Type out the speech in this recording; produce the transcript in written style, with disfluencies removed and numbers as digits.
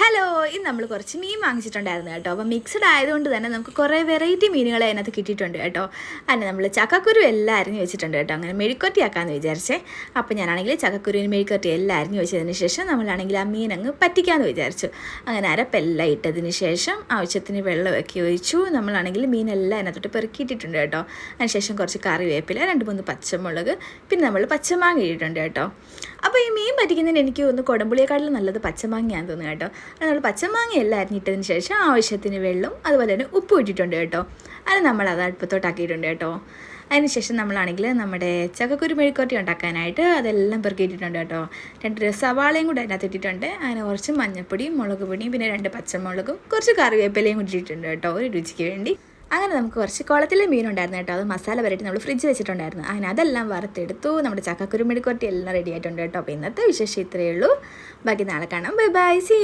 Hello, ഇന്ന് നമ്മൾ കുറച്ച് മീൻ വാങ്ങിച്ചിട്ടുണ്ടായിരുന്നു കേട്ടോ. അപ്പോൾ മിക്സ്ഡ് ആയതുകൊണ്ട് തന്നെ നമുക്ക് കുറേ വെറൈറ്റി മീനുകൾ അതിനകത്ത് കിട്ടിയിട്ടുണ്ട് കേട്ടോ. അതിന് നമ്മൾ ചക്കക്കുരു എല്ലാം അരിഞ്ഞ് വെച്ചിട്ടുണ്ട് കേട്ടോ. അങ്ങനെ മെഴുക്കുവരട്ടി ആക്കാമെന്ന് വിചാരിച്ചേ. അപ്പോൾ ഞാനാണെങ്കിൽ ചക്കക്കുരുവിന് മെഴുക്കുവരട്ടി എല്ലാം അരിഞ്ഞ് വെച്ചതിന് ശേഷം നമ്മളാണെങ്കിൽ ആ മീൻ അങ്ങ് പറ്റിക്കാമെന്ന് വിചാരിച്ചു. അങ്ങനെ അരപ്പെല്ലാം ഇട്ടതിന് ശേഷം ആവശ്യത്തിന് വെള്ളമൊക്കെ ഒഴിച്ചു. നമ്മളാണെങ്കിൽ മീനെല്ലാം അതിനകത്തോട്ട് പെറുക്കിയിട്ടിട്ടുണ്ട് കേട്ടോ. അതിനുശേഷം കുറച്ച് കറിവേപ്പില, 2-3 പച്ചമുളക്, പിന്നെ നമ്മൾ പച്ചമാങ്ങ ഇട്ടിട്ടുണ്ട് കേട്ടോ. അപ്പോൾ ഈ മീൻ പറ്റിക്കുന്നതിന് എനിക്ക് ഒന്ന് കുടംപുളിയെക്കാട്ടിലും നല്ലത് പച്ചമാങ്ങയാണെന്ന് തോന്നുന്നു കേട്ടോ. നമ്മൾ പച്ചമാങ്ങ എല്ലാം അരിഞ്ഞിട്ടതിന് ശേഷം ആവശ്യത്തിന് വെള്ളം അതുപോലെ തന്നെ ഉപ്പ് ഇട്ടിട്ടുണ്ട് കേട്ടോ. അത് നമ്മളത് അടുപ്പത്തോട്ടാക്കിയിട്ടുണ്ട് കേട്ടോ. അതിനുശേഷം നമ്മളാണെങ്കിൽ നമ്മുടെ ചക്കക്കുരു മെഴുക്കുവരട്ടി ഉണ്ടാക്കാനായിട്ട് അതെല്ലാം പെറുക്കിയിട്ടിട്ടുണ്ട് കേട്ടോ. 2 സവാളയും കൂടെ അതിനകത്ത് ഇട്ടിട്ടുണ്ട്. അങ്ങനെ കുറച്ച് മഞ്ഞൾപ്പൊടിയും മുളക് പൊടിയും പിന്നെ 2 പച്ചമുളകും കുറച്ച് കറിവേപ്പിലയും കൂടി ഇട്ടിട്ടുണ്ട് കേട്ടോ, ഒരു രുചിക്ക് വേണ്ടി. അങ്ങനെ നമുക്ക് കുറച്ച് കുളത്തിലെ മീനുണ്ടായിരുന്നു കേട്ടോ. അത് മസാല വരട്ടി നമ്മൾ ഫ്രിഡ്ജ് വെച്ചിട്ടുണ്ടായിരുന്നു. അങ്ങനെ അതെല്ലാം വറുത്തെടുത്തു. നമ്മുടെ ചക്കക്കുരു മെഴുക്കുവരട്ടി എല്ലാം റെഡി ആയിട്ടുണ്ട് കേട്ടോ. അപ്പോൾ ഇന്നത്തെ വിശേഷം ഇത്രയേ ഉള്ളൂ. ബാക്കി നാളെ കാണാം. Bye bye, see U.